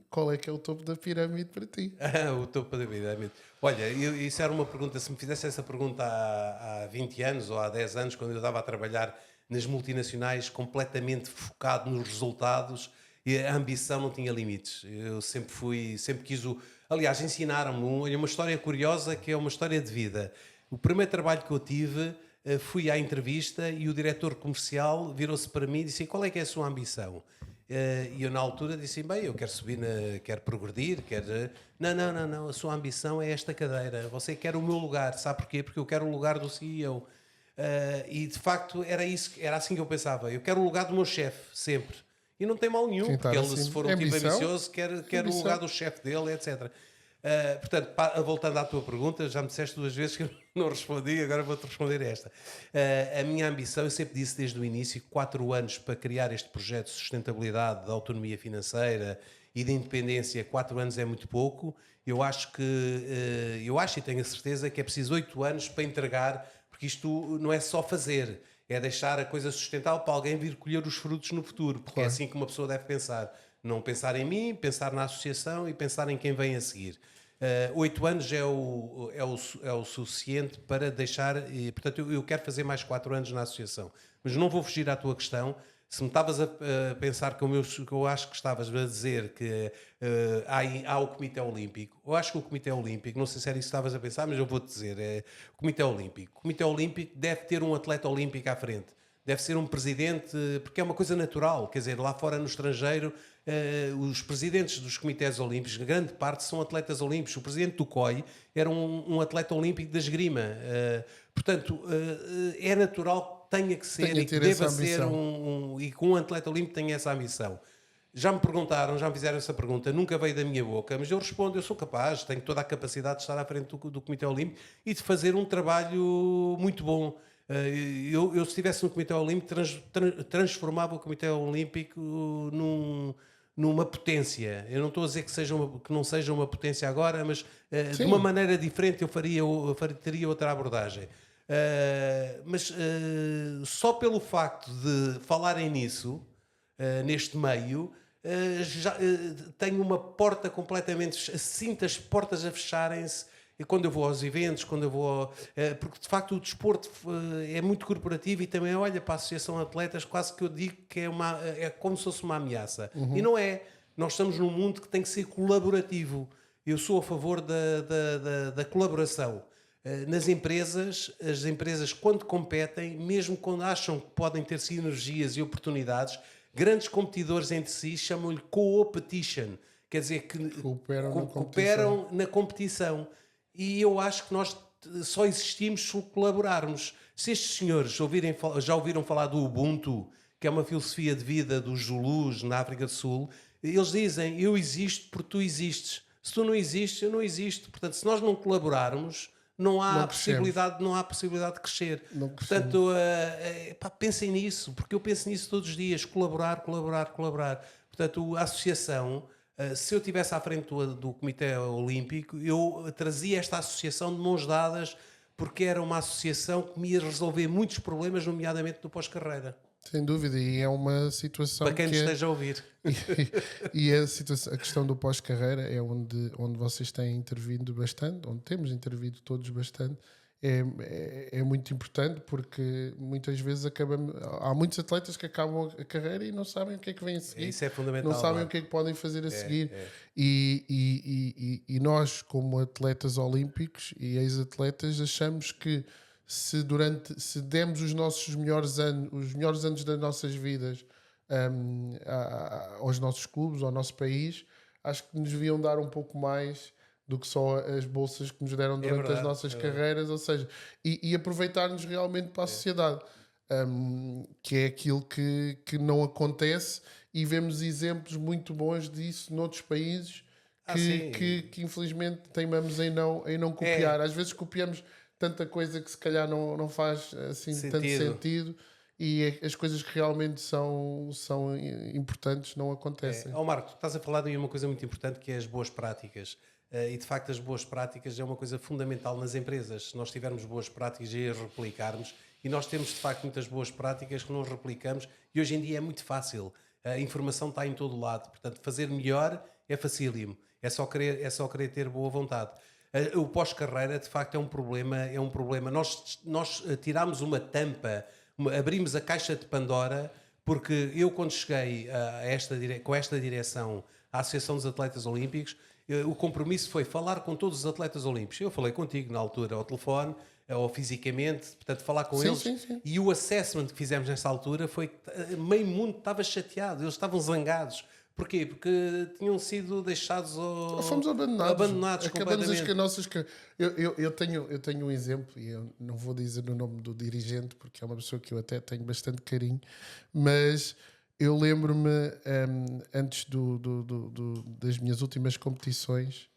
Qual é que é o topo da pirâmide para ti? O topo da pirâmide. Olha, isso era uma pergunta, se me fizesse essa pergunta há 20 anos ou há 10 anos, quando eu estava a trabalhar nas multinacionais, completamente focado nos resultados, e a ambição não tinha limites. Eu sempre quis Aliás, ensinaram-me uma história curiosa, que é uma história de vida. O primeiro trabalho que eu tive, fui à entrevista e o diretor comercial virou-se para mim e disse: qual é que é a sua ambição? E eu na altura disse: bem, eu quero subir, quero progredir, quero... Não, a sua ambição é esta cadeira. Você quer o meu lugar, sabe porquê? Porque eu quero o lugar do CEO. E de facto era assim que eu pensava. Eu quero o lugar do meu chefe, sempre. E não tem mal nenhum, porque ele, se for um tipo ambicioso, quer o lugar do chefe dele, etc. Portanto, voltando à tua pergunta, já me disseste 2 vezes que eu não respondi, agora vou-te responder esta. A minha ambição, eu sempre disse desde o início, 4 anos para criar este projeto de sustentabilidade, de autonomia financeira e de independência, 4 anos é muito pouco. Eu acho e tenho a certeza que é preciso 8 anos para entregar, porque isto não é só fazer, é deixar a coisa sustentável para alguém vir colher os frutos no futuro, porque é assim que uma pessoa deve pensar. Não pensar em mim, pensar na associação e pensar em quem vem a seguir. 8 anos é o suficiente para deixar... portanto, eu quero fazer mais 4 anos na associação. Mas não vou fugir à tua questão. Se me estavas a pensar, como eu acho que estavas a dizer, que há o Comitê Olímpico. Eu acho que o Comitê Olímpico, não sei se era isso que estavas a pensar, mas eu vou-te dizer, o Comitê Olímpico. O Comitê Olímpico deve ter um atleta olímpico à frente. Deve ser um presidente, porque é uma coisa natural. Quer dizer, lá fora no estrangeiro, os presidentes dos comitês olímpicos, grande parte são atletas olímpicos. O presidente do COI era um atleta olímpico da esgrima. Portanto, é natural que tenha que ser e que deva ser e que um atleta olímpico tenha essa ambição. Já me perguntaram, já me fizeram essa pergunta, nunca veio da minha boca, mas eu respondo: eu sou capaz, tenho toda a capacidade de estar à frente do Comitê Olímpico e de fazer um trabalho muito bom. Eu se estivesse no Comitê Olímpico, transformava o Comitê Olímpico numa potência. Eu não estou a dizer que não seja uma potência agora, mas de uma maneira diferente eu teria outra abordagem. Mas só pelo facto de falarem nisso, neste meio, já tenho uma porta completamente... Sinto as portas a fecharem-se quando eu vou aos eventos, porque de facto o desporto é muito corporativo e também olha para a Associação de Atletas, quase que eu digo que é como se fosse uma ameaça. E não é. Nós estamos num mundo que tem que ser colaborativo. Eu sou a favor da colaboração. Nas empresas, as empresas quando competem, mesmo quando acham que podem ter sinergias e oportunidades, grandes competidores entre si chamam-lhe co-opetition. Quer dizer que cooperam na competição. E eu acho que nós só existimos se colaborarmos. Se estes senhores já ouviram falar do Ubuntu, que é uma filosofia de vida dos Zulus na África do Sul, eles dizem: eu existo porque tu existes. Se tu não existes, eu não existo. Portanto, se nós não colaborarmos, não há possibilidade de crescer. Portanto, pensem nisso, porque eu penso nisso todos os dias: colaborar. Portanto, a associação... se eu estivesse à frente do Comitê Olímpico, eu trazia esta associação de mãos dadas, porque era uma associação que me ia resolver muitos problemas, nomeadamente do pós-carreira. Sem dúvida, e é uma situação... Para quem esteja a ouvir. E a questão do pós-carreira é onde vocês têm intervindo bastante, onde temos intervido todos bastante. É muito importante, porque muitas vezes há muitos atletas que acabam a carreira e não sabem o que é que vem a seguir. Isso é fundamental. Não sabem o que é que podem fazer a seguir. E nós, como atletas olímpicos e ex-atletas, achamos que se demos os melhores anos das nossas vidas aos nossos clubes, ao nosso país, acho que nos deviam dar um pouco mais do que só as bolsas que nos deram durante as nossas carreiras, ou seja, e aproveitar-nos realmente para a sociedade, que é aquilo que não acontece, e vemos exemplos muito bons disso noutros países que infelizmente teimamos em não copiar. Às vezes copiamos tanta coisa que se calhar não faz assim tanto sentido, e as coisas que realmente são importantes não acontecem. Marco, tu estás a falar de uma coisa muito importante que é as boas práticas. E de facto as boas práticas é uma coisa fundamental nas empresas. Se nós tivermos boas práticas e as replicarmos, e nós temos de facto muitas boas práticas que não replicamos, e hoje em dia é muito fácil. A informação está em todo lado, portanto fazer melhor é facílimo, é só querer ter boa vontade. O pós-carreira de facto é um problema. Nós tirámos uma tampa, abrimos a caixa de Pandora, porque eu quando cheguei com esta direção à Associação dos Atletas Olímpicos, o compromisso foi falar com todos os atletas olímpicos. Eu falei contigo na altura ao telefone ou fisicamente, portanto falar com eles. Sim. E o assessment que fizemos nessa altura foi que meio mundo estava chateado, eles estavam zangados. Porquê? Porque tinham sido deixados Fomos abandonados completamente. Eu tenho um exemplo, e eu não vou dizer o nome do dirigente, porque é uma pessoa que eu até tenho bastante carinho, mas eu lembro-me, antes das minhas últimas competições,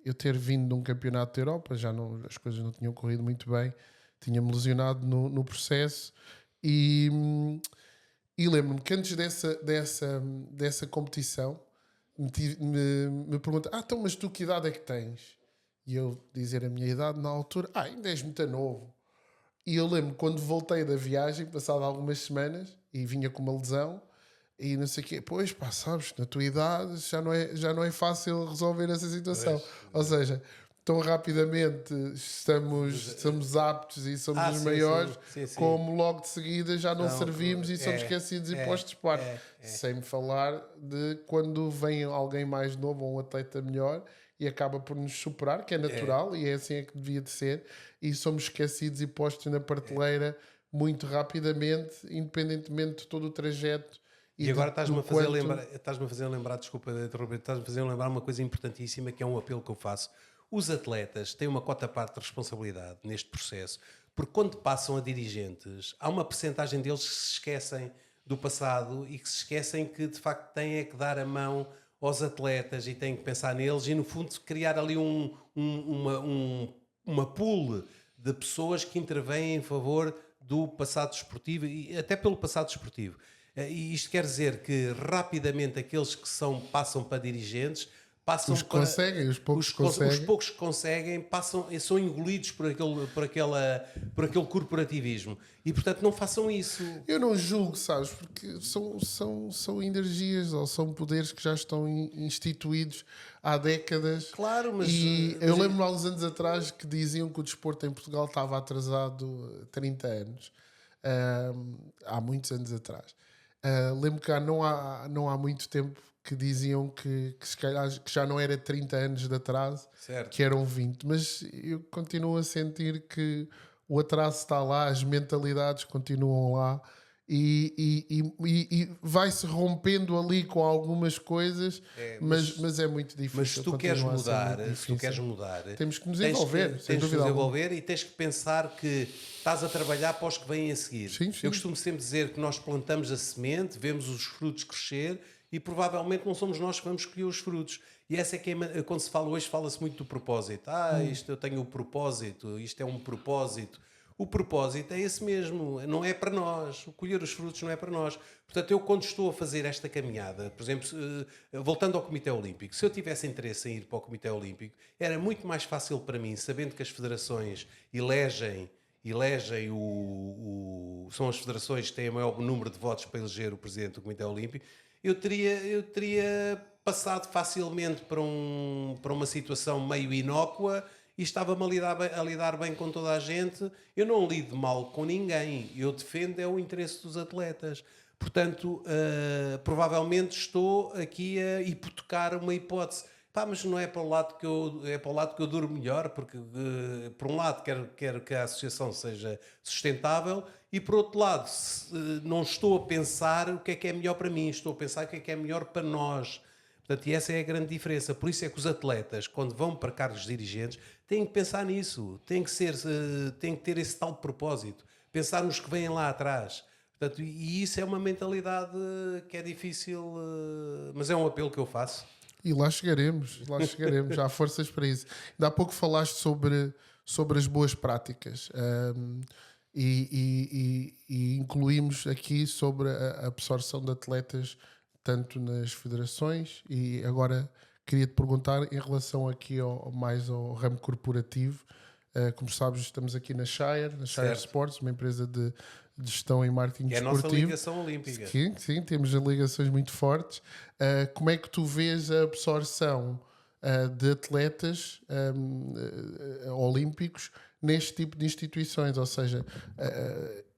eu ter vindo de um campeonato da Europa, as coisas não tinham corrido muito bem, tinha-me lesionado no processo, e lembro-me que antes dessa competição me perguntam: então, mas tu que idade é que tens? E eu dizer a minha idade na altura: ainda és muito novo. E eu lembro quando voltei da viagem, passado algumas semanas, e vinha com uma lesão, e não sei o quê, pois pá, sabes, na tua idade já não é fácil resolver essa situação. Ou seja, tão rapidamente somos aptos e somos os maiores, sim. como logo de seguida já não servimos e somos esquecidos e postos de parte. Sem me falar de quando vem alguém mais novo ou um atleta melhor e acaba por nos superar, que é natural e é assim que devia de ser, e somos esquecidos e postos na prateleira muito rapidamente, independentemente de todo o trajeto. E agora estás-me a fazer lembrar, desculpa de interromper, estás-me a fazer lembrar uma coisa importantíssima, que é um apelo que eu faço. Os atletas têm uma cota parte de responsabilidade neste processo, porque quando passam a dirigentes, há uma percentagem deles que se esquecem do passado e que se esquecem que de facto têm que dar a mão aos atletas e têm que pensar neles e no fundo criar ali uma pool de pessoas que intervêm em favor do passado desportivo e até pelo passado desportivo. E isto quer dizer que rapidamente aqueles que passam para dirigentes passam os poucos que conseguem são engolidos por aquele corporativismo e portanto não façam isso. Eu não julgo, sabes, porque são energias ou são poderes que já estão instituídos há décadas. Claro, mas eu lembro-me há uns anos atrás que diziam que o desporto em Portugal estava atrasado 30 anos. Há muitos anos atrás. Lembro que não há muito tempo que diziam que se calhar que já não era 30 anos de atraso, certo, que eram 20, mas eu continuo a sentir que o atraso está lá, as mentalidades continuam lá e vai-se rompendo ali com algumas coisas, mas é muito difícil. Mas se tu queres mudar, temos que nos envolver, tens que nos envolver e tens que pensar que estás a trabalhar para os que vêm a seguir. Sim. Eu costumo sempre dizer que nós plantamos a semente, vemos os frutos crescer e provavelmente não somos nós que vamos escolher os frutos. E essa é que quando se fala hoje, fala-se muito do propósito. Isto eu tenho o propósito, isto é um propósito. O propósito é esse mesmo, não é para nós. Colher os frutos não é para nós. Portanto, eu quando estou a fazer esta caminhada, por exemplo, voltando ao Comitê Olímpico, se eu tivesse interesse em ir para o Comitê Olímpico, era muito mais fácil para mim, sabendo que as federações elegem são as federações que têm o maior número de votos para eleger o presidente do Comitê Olímpico, eu teria passado facilmente para uma situação meio inócua e estava-me a lidar bem com toda a gente. Eu não lido mal com ninguém, eu defendo o interesse dos atletas. Portanto, provavelmente estou aqui a hipotecar uma hipótese. Mas não é para o lado que eu durmo melhor, porque por um lado quero que a associação seja sustentável e por outro lado não estou a pensar o que é melhor para mim, estou a pensar o que é melhor para nós. Portanto, e essa é a grande diferença. Por isso é que os atletas, quando vão para cargos dirigentes, têm que pensar nisso, têm que ter esse tal propósito, pensar nos que vêm lá atrás. Portanto, e isso é uma mentalidade que é difícil, mas é um apelo que eu faço. E lá chegaremos, há forças para isso. Ainda há pouco falaste sobre as boas práticas. e incluímos aqui sobre a absorção de atletas tanto nas federações e agora queria te perguntar em relação aqui mais ao ramo corporativo. Como sabes, estamos aqui na Shire Certo. Sports, uma empresa de gestão em marketing Que é a nossa desportivo. ligação olímpica. Sim, temos ligações muito fortes. Como é que tu vês a absorção de atletas olímpicos neste tipo de instituições? Ou seja,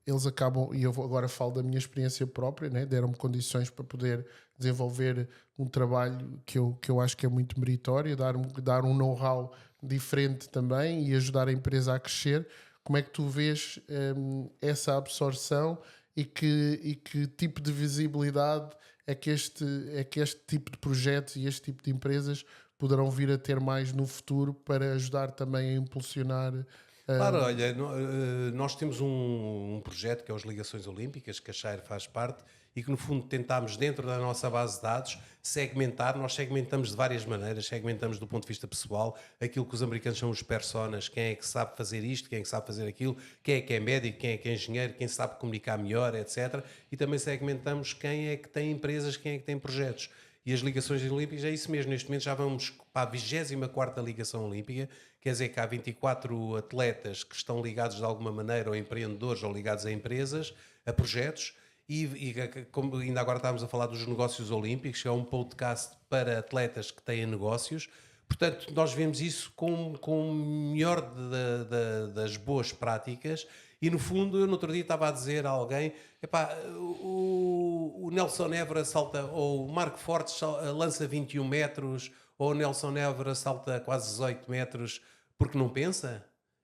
eles acabam, e eu agora falo da minha experiência própria, né? Deram-me condições para poder desenvolver um trabalho que eu acho que é muito meritório, dar um know-how diferente também e ajudar a empresa a crescer. Como é que tu vês essa absorção e que tipo de visibilidade é que este tipo de projetos e este tipo de empresas poderão vir a ter mais no futuro para ajudar também a impulsionar? Claro, olha, nós temos um projeto que é as Ligações Olímpicas, que a Shire faz parte, e que no fundo tentámos dentro da nossa base de dados segmentar. Nós segmentamos de várias maneiras, segmentamos do ponto de vista pessoal, aquilo que os americanos chamam os personas, quem é que sabe fazer isto, quem é que sabe fazer aquilo, quem é médico, quem é engenheiro, quem sabe comunicar melhor, etc. E também segmentamos quem é que tem empresas, quem é que tem projetos. E as ligações olímpicas é isso mesmo. Neste momento já vamos para a 24ª ligação olímpica, quer dizer que há 24 atletas que estão ligados de alguma maneira, ou empreendedores, ou ligados a empresas, a projetos, e como ainda agora estávamos a falar dos negócios olímpicos, que é um podcast para atletas que têm negócios. Portanto, nós vemos isso com o melhor das boas práticas. E no fundo, eu no outro dia estava a dizer a alguém: epá, o Nelson Évora salta, ou o Marco Fortes lança 21 metros, ou o Nelson Évora salta quase 18 metros porque não pensa?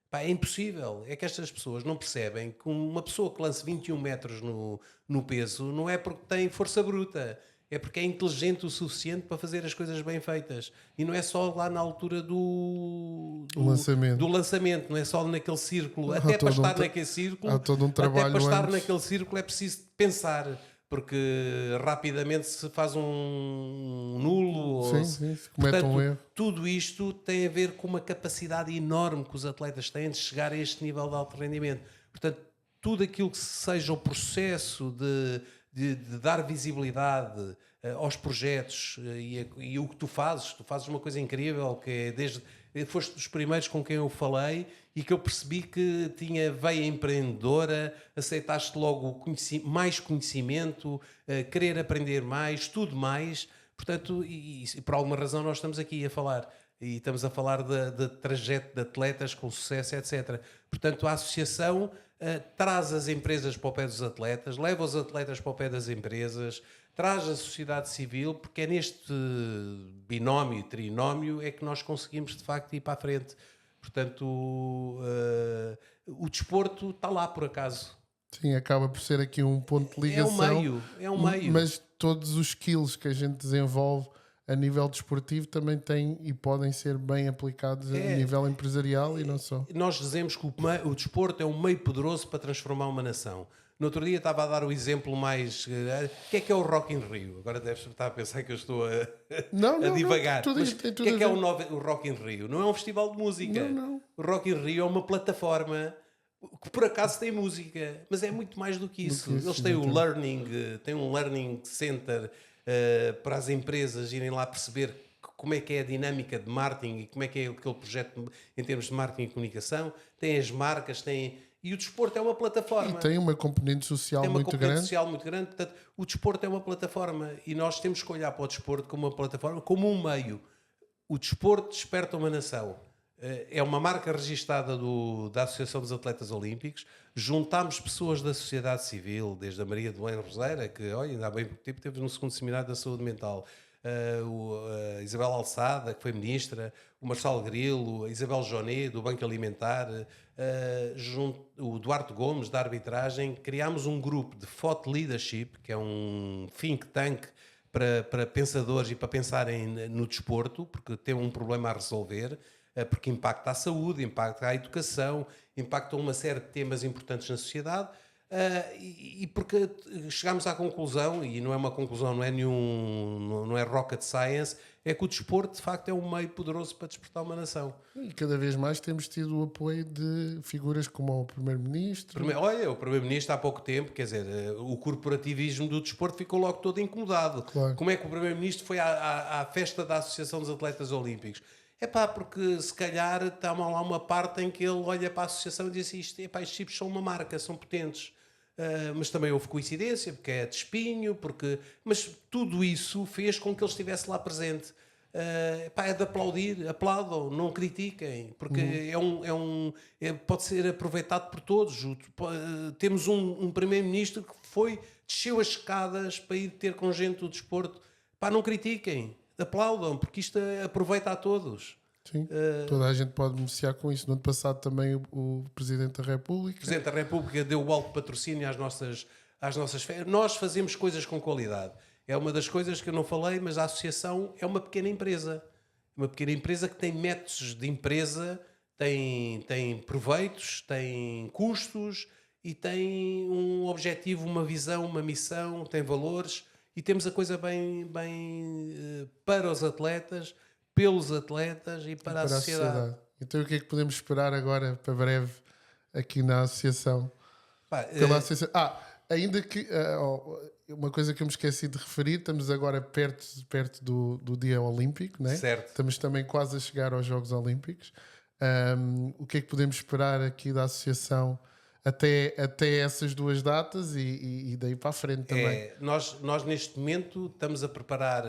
Epá, é impossível. É que estas pessoas não percebem que uma pessoa que lance 21 metros no peso não é porque tem força bruta. É porque é inteligente o suficiente para fazer as coisas bem feitas. E não é só lá na altura do lançamento, não é só naquele círculo. Até para estar naquele círculo, há todo um trabalho até para estar antes. naquele círculo é preciso pensar, porque rapidamente se faz um nulo. Sim, se comete um erro. Tudo isto tem a ver com uma capacidade enorme que os atletas têm de chegar a este nível de alto rendimento. Portanto, tudo aquilo que seja o processo de dar visibilidade aos projetos e o que tu fazes uma coisa incrível, que é foste dos primeiros com quem eu falei e que eu percebi que tinha veia empreendedora, aceitaste logo mais conhecimento, querer aprender mais, tudo mais. Portanto, e por alguma razão nós estamos aqui a falar. E estamos a falar de trajeto de atletas com sucesso, etc. Portanto, a associação traz as empresas para o pé dos atletas, leva os atletas para o pé das empresas, traz a sociedade civil, porque é neste binómio, trinómio, é que nós conseguimos, de facto, ir para a frente. Portanto, o desporto está lá, por acaso. Sim, acaba por ser aqui um ponto de ligação. É um meio. Mas todos os skills que a gente desenvolve a nível desportivo também têm e podem ser bem aplicados a nível empresarial e não só. Nós dizemos que o desporto é um meio poderoso para transformar uma nação. No outro dia estava a dar o exemplo mais... O que é o Rock in Rio? Agora deves estar a pensar que eu estou a divagar. Mas o que é o Rock in Rio? Não é um festival de música. Não. O Rock in Rio é uma plataforma que por acaso tem música, mas é muito mais do que isso. Eles têm o learning, têm um learning center para as empresas irem lá perceber como é que é a dinâmica de marketing e como é que é aquele projeto em termos de marketing e comunicação. Tem as marcas, e o desporto é uma plataforma. E tem uma componente social muito grande. Tem uma componente social muito grande. Portanto, o desporto é uma plataforma e nós temos que olhar para o desporto como uma plataforma, como um meio. O desporto desperta uma nação. É uma marca registada da Associação dos Atletas Olímpicos. Juntámos pessoas da sociedade civil, desde a Maria de Belém Roseira, que ainda há bem pouco tempo teve no segundo seminário da saúde mental, a Isabel Alçada, que foi ministra, o Marçal Grilo, a Isabel Jonet, do Banco Alimentar, o Duarte Gomes, da arbitragem. Criámos um grupo de Thought Leadership, que é um think tank para pensadores e para pensarem no desporto, porque tem um problema a resolver, porque impacta a saúde, impacta a educação, impacta uma série de temas importantes na sociedade, e porque chegámos à conclusão, e não é uma conclusão, não é rocket science, é que o desporto, de facto, é um meio poderoso para despertar uma nação. E cada vez mais temos tido o apoio de figuras como o Primeiro-Ministro. Olha, o Primeiro-Ministro há pouco tempo, quer dizer, o corporativismo do desporto ficou logo todo incomodado. Claro. Como é que o Primeiro-Ministro foi à festa da Associação dos Atletas Olímpicos? É pá, porque se calhar está lá uma parte em que ele olha para a associação e diz assim, estes tipos são uma marca, são potentes. Mas também houve coincidência, porque é de espinho, mas tudo isso fez com que ele estivesse lá presente. É de aplaudir, aplaudam, não critiquem, porque pode ser aproveitado por todos. Temos um primeiro-ministro que desceu as escadas para ir ter com gente do desporto. Não critiquem, aplaudam, porque isto aproveita a todos. Sim, toda a gente pode beneficiar com isso. No ano passado também o Presidente da República. O Presidente da República deu o alto patrocínio às nossas férias. Nós fazemos coisas com qualidade. É uma das coisas que eu não falei, mas a associação é uma pequena empresa. Uma pequena empresa que tem métodos de empresa, tem proveitos, tem custos e tem um objetivo, uma visão, uma missão, tem valores e temos a coisa bem para os atletas, pelos atletas e para a sociedade. Então o que é que podemos esperar agora para breve aqui na associação? Associação. Ainda que uma coisa que eu me esqueci de referir, estamos agora perto do Dia Olímpico, né? Certo. Estamos também quase a chegar aos Jogos Olímpicos. O que é que podemos esperar aqui da associação até essas duas datas e daí para a frente também? Nós neste momento estamos a preparar,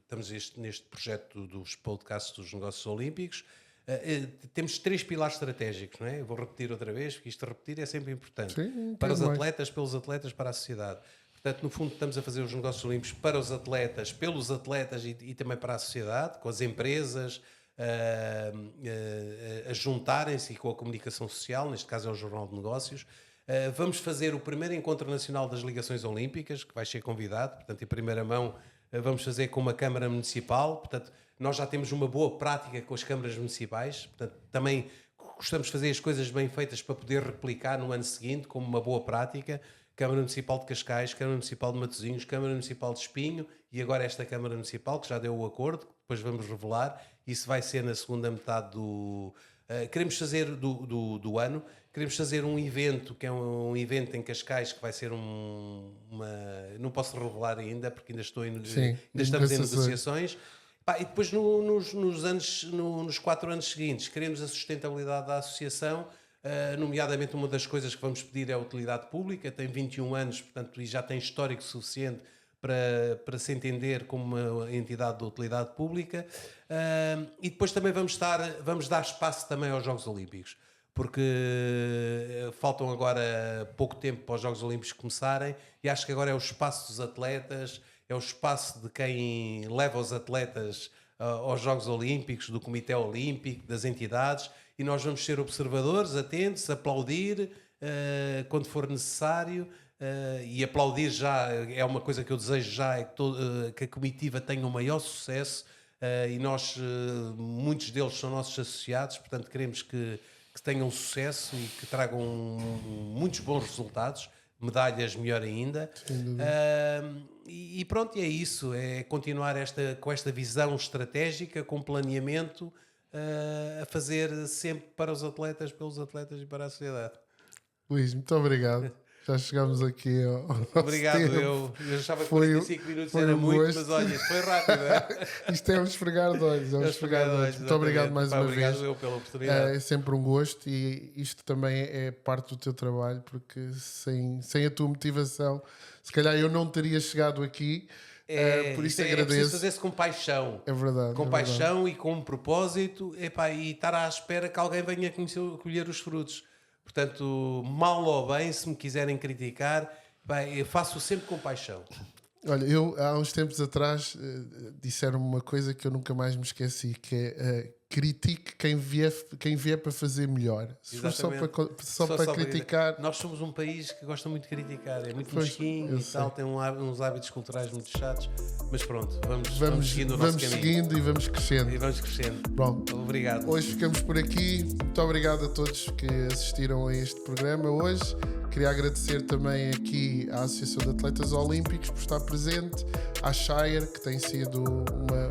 estamos neste projeto dos podcasts dos negócios olímpicos. Temos 3 pilares estratégicos, não é? Eu vou repetir outra vez, porque isto a repetir é sempre importante. Sim, para os atletas, pelos atletas, para a sociedade. Portanto, no fundo, estamos a fazer os negócios olímpicos para os atletas, pelos atletas e também para a sociedade, com as empresas a juntarem-se e com a comunicação social, neste caso é o Jornal de Negócios. Vamos fazer o primeiro encontro nacional das ligações olímpicas, que vai ser convidado, portanto, em primeira mão, vamos fazer com uma Câmara Municipal, portanto, nós já temos uma boa prática com as câmaras municipais, portanto, também gostamos de fazer as coisas bem feitas para poder replicar no ano seguinte, como uma boa prática. Câmara Municipal de Cascais, Câmara Municipal de Matosinhos, Câmara Municipal de Espinho e agora esta Câmara Municipal, que já deu o acordo, que depois vamos revelar. Isso vai ser na segunda metade do... queremos fazer do ano, queremos fazer um evento, que é um evento em Cascais, que vai ser não posso revelar ainda, porque ainda estamos em negociações. E depois nos 4 anos seguintes queremos a sustentabilidade da associação, nomeadamente uma das coisas que vamos pedir é a utilidade pública, tem 21 anos, portanto, e já tem histórico suficiente para se entender como uma entidade de utilidade pública, e depois também vamos dar espaço também aos Jogos Olímpicos, porque faltam agora pouco tempo para os Jogos Olímpicos começarem e acho que agora é o espaço dos atletas, é o espaço de quem leva os atletas aos Jogos Olímpicos, do Comitê Olímpico, das entidades, e nós vamos ser observadores, atentos, aplaudir quando for necessário, e aplaudir já é uma coisa que eu desejo já, é que a comitiva tenha o maior sucesso, e muitos deles são nossos associados, portanto queremos que tenham sucesso e que tragam muitos bons resultados, medalhas melhor ainda. E pronto, é isso, é continuar com esta visão estratégica, com planeamento, a fazer sempre para os atletas, pelos atletas e para a sociedade. Luís, muito obrigado. Já chegámos aqui ao nosso Obrigado, tempo. eu achava que 45 minutos era muito, mas olha, foi rápido. Isto é um esfregar de olhos. Muito obrigado mais uma vez. Obrigado eu pela oportunidade. É sempre um gosto e isto também é parte do teu trabalho, porque sem a tua motivação, se calhar eu não teria chegado aqui. Por isso agradeço. É preciso fazer-se com paixão. É verdade. Com paixão e com um propósito, e estar à espera que alguém venha colher os frutos. Portanto, mal ou bem, se me quiserem criticar, eu faço sempre com paixão. Olha, há uns tempos atrás disseram-me uma coisa que eu nunca mais me esqueci, que é critique quem vier para fazer melhor. Se for só para criticar. Nós somos um país que gosta muito de criticar, é muito mesquinho e tal, tem uns hábitos culturais muito chatos, mas pronto, vamos seguindo o nosso caminho. Vamos seguindo e vamos crescendo. Bom, obrigado. Hoje ficamos por aqui. Muito obrigado a todos que assistiram a este programa hoje. Queria agradecer também aqui à Associação de Atletas Olímpicos por estar presente, à Shire, que tem sido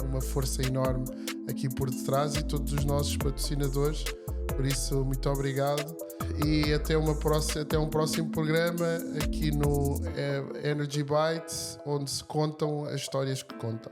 uma força enorme aqui por detrás, e todos os nossos patrocinadores. Por isso, muito obrigado. E até um próximo programa aqui no Energy Bites, onde se contam as histórias que contam.